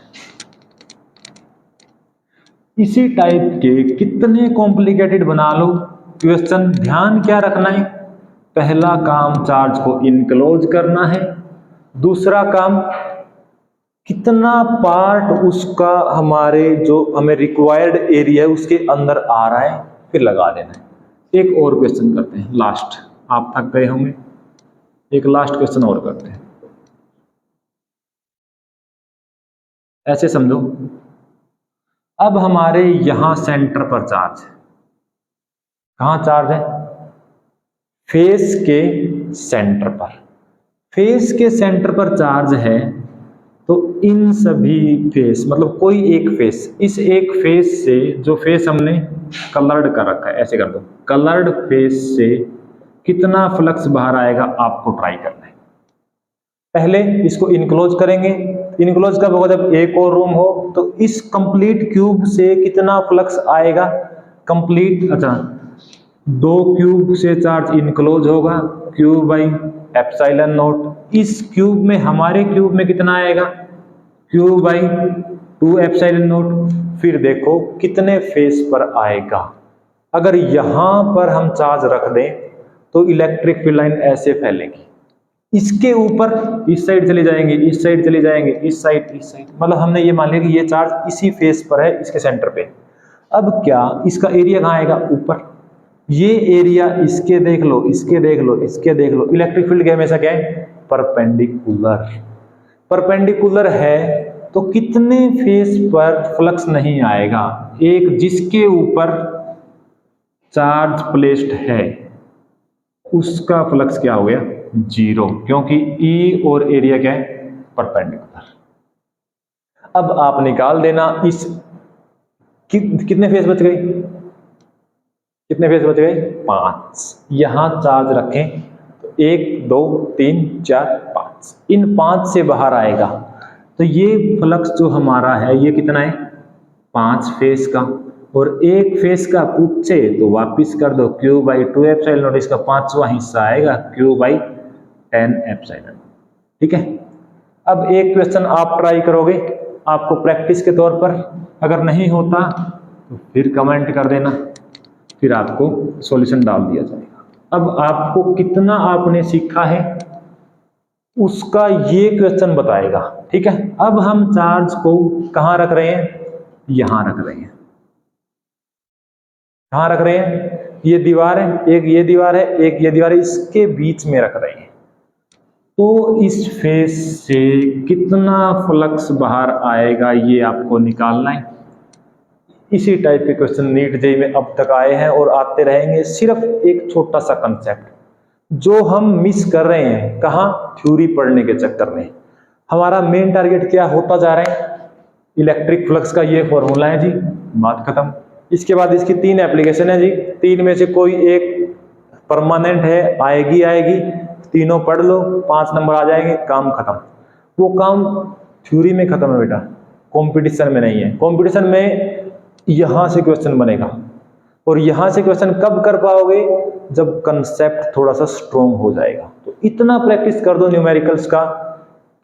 इसी टाइप के कितने कॉम्प्लिकेटेड बना लो क्वेश्चन। ध्यान क्या रखना है, पहला काम चार्ज को इनक्लोज करना है, दूसरा काम कितना पार्ट उसका हमारे जो हमें रिक्वायर्ड एरिया है उसके अंदर आ रहा है, फिर लगा देना है। एक और क्वेश्चन करते हैं लास्ट, आप थक गए होंगे, एक लास्ट क्वेश्चन और करते हैं। ऐसे समझो, अब हमारे यहां सेंटर पर चार्ज है, कहां चार्ज है, फेस के सेंटर पर। फेस के सेंटर पर चार्ज है, तो इन सभी फेस, मतलब कोई एक फेस, इस एक फेस से, जो फेस हमने कलर्ड कर रखा है, ऐसे कर दो, कलर्ड फेस से कितना फ्लक्स बाहर आएगा आपको ट्राई करना है। पहले इसको इनक्लोज करेंगे। इनक्लोज कब होगा, जब एक और रूम हो। तो इस कंप्लीट क्यूब से कितना फ्लक्स आएगा, कंप्लीट, अच्छा 2 क्यूब से चार्ज इनक्लोज होगा, Q/ε0। इस क्यूब में, हमारे क्यूब में कितना आएगा, Q/2ε0। फिर देखो कितने फेस पर आएगा। अगर यहां पर हम चार्ज रख दें तो इलेक्ट्रिक फील्ड लाइन ऐसे फैलेगी, इसके ऊपर इस साइड चले जाएंगे, इस साइड चले जाएंगे, इस साइड, इस साइड। मतलब हमने ये मान लिया कि ये चार्ज इसी फेस पर है, इसके सेंटर पे। अब क्या इसका एरिया कहां आएगा, ऊपर। ये एरिया इसके देख लो, इसके देख लो, इसके देख लो। इलेक्ट्रिक फील्ड के हमेशा क्या है, परपेंडिकुलर। परपेंडिकुलर है तो कितने फेस पर फ्लक्स नहीं आएगा, एक जिसके ऊपर चार्ज प्लेस्ड है उसका फ्लक्स क्या हो गया, 0, क्योंकि E और एरिया क्या है, परपेंडिकुलर। अब आप निकाल देना इस कितने फेस बच गए, कितने फेस बच गए, 5। यहां चार्ज रखें तो 1 2 3 4 5, इन 5 से बाहर आएगा तो ये फ्लक्स जो हमारा है ये कितना है, 5 फेज का, और एक फेज का पूछे तो वापिस कर दो Q/2 एप्सिलॉन, इसका 5वां हिस्सा आएगा Q/10 एप्सिलॉन। ठीक है, अब एक क्वेश्चन आप ट्राई करोगे आपको प्रैक्टिस के तौर पर, अगर नहीं होता तो फिर कमेंट कर देना, फिर आपको सॉल्यूशन डाल दिया जाएगा। अब आपको कितना आपने सीखा है उसका ये क्वेश्चन बताएगा। ठीक है, अब हम चार्ज को कहां रख रहे हैं, यहां रख रहे हैं। कहां रख रहे हैं, ये दीवार है, एक ये दीवार है, एक ये दीवार है, इसके बीच में रख रहे हैं। तो इस फेस से कितना फ्लक्स बाहर आएगा ये आपको निकालना है। इसी टाइप के क्वेश्चन नीट जेईई में अब तक आए हैं और आते रहेंगे। सिर्फ एक छोटा सा कंसेप्ट जो हम मिस कर रहे हैं, कहाँ, थ्योरी पढ़ने के चक्कर में। हमारा मेन टारगेट क्या होता जा रहा है, इलेक्ट्रिक फ्लक्स का ये फॉर्मूला है जी, बात खत्म। इसके बाद इसकी 3 एप्लीकेशन है जी, 3 में से कोई एक परमानेंट है, आएगी आएगी, तीनों पढ़ लो, 5 नंबर आ जाएंगे, काम खत्म। वो काम थ्योरी में खत्म है बेटा, कंपटीशन में नहीं है। कंपटीशन में यहां से क्वेश्चन बनेगा, और यहां से क्वेश्चन कब कर पाओगे, जब कंसेप्ट थोड़ा सा स्ट्रॉन्ग हो जाएगा। तो इतना प्रैक्टिस कर दो न्यूमेरिकल्स का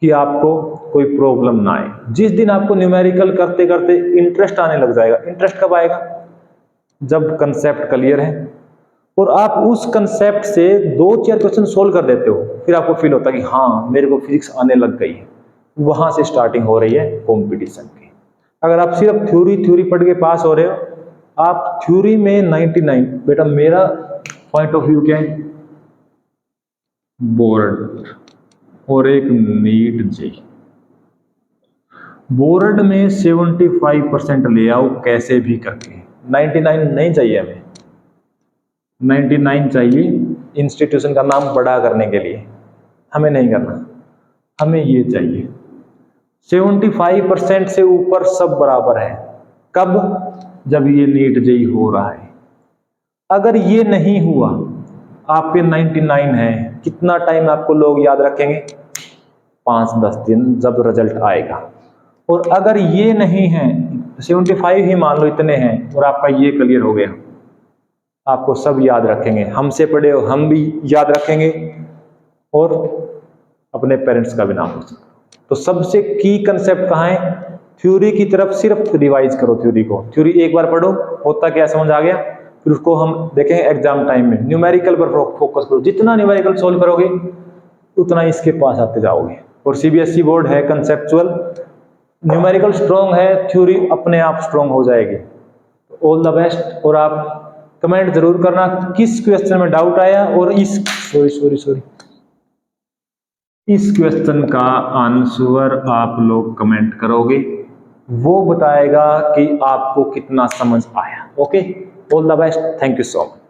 कि आपको कोई प्रॉब्लम ना आए। जिस दिन आपको न्यूमेरिकल करते करते इंटरेस्ट आने लग जाएगा, इंटरेस्ट कब आएगा, जब कंसेप्ट क्लियर है और आप उस कंसेप्ट से 2-4 क्वेश्चन सोल्व कर देते हो, फिर आपको फील होता है कि हाँ मेरे को फिजिक्स आने लग गई है। वहां से स्टार्टिंग हो रही है कंपटीशन की। अगर आप सिर्फ थ्योरी पढ़ के पास हो रहे हो, आप थ्योरी में 99, बेटा मेरा पॉइंट ऑफ व्यू क्या है, बोर्ड और एक नीट जेईई। बोर्ड में 75% ले आओ कैसे भी करके, 99 नहीं चाहिए हमें। 99 चाहिए इंस्टीट्यूशन का नाम बड़ा करने के लिए, हमें नहीं करना, हमें ये चाहिए 75% से ऊपर सब बराबर है। कब, जब ये नीट जेईई हो रहा है। अगर ये नहीं हुआ, आपके 99 है, कितना टाइम आपको लोग याद रखेंगे, 5-10 दिन, जब रिजल्ट आएगा। और अगर ये नहीं है, 75 ही मान लो इतने हैं, और आपका ये क्लियर हो गया, आपको सब याद रखेंगे, हमसे पढ़े हो हम भी याद रखेंगे, और अपने पेरेंट्स का भी नाम हो सकता। तो सबसे की कंसेप्ट कहाँ है, थ्योरी की तरफ सिर्फ रिवाइज करो थ्योरी को। थ्योरी एक बार पढ़ो, होता क्या समझ आ गया, फिर उसको हम देखेंगे एग्जाम टाइम में। न्यूमेरिकल पर फोकस करो, जितना न्यूमेरिकल सोल्व करोगे उतना इसके पास आते जाओगे। और सीबीएसई बोर्ड है कंसेप्चुअल, न्यूमेरिकल स्ट्रॉन्ग है, थ्योरी अपने आप स्ट्रॉन्ग हो जाएगी। All the best. और आप कमेंट जरूर करना किस क्वेश्चन में डाउट आया, और इस क्वेश्चन का आंसर आप लोग कमेंट करोगे, वो बताएगा कि आपको कितना समझ आया। Okay, all the best, thank you so much.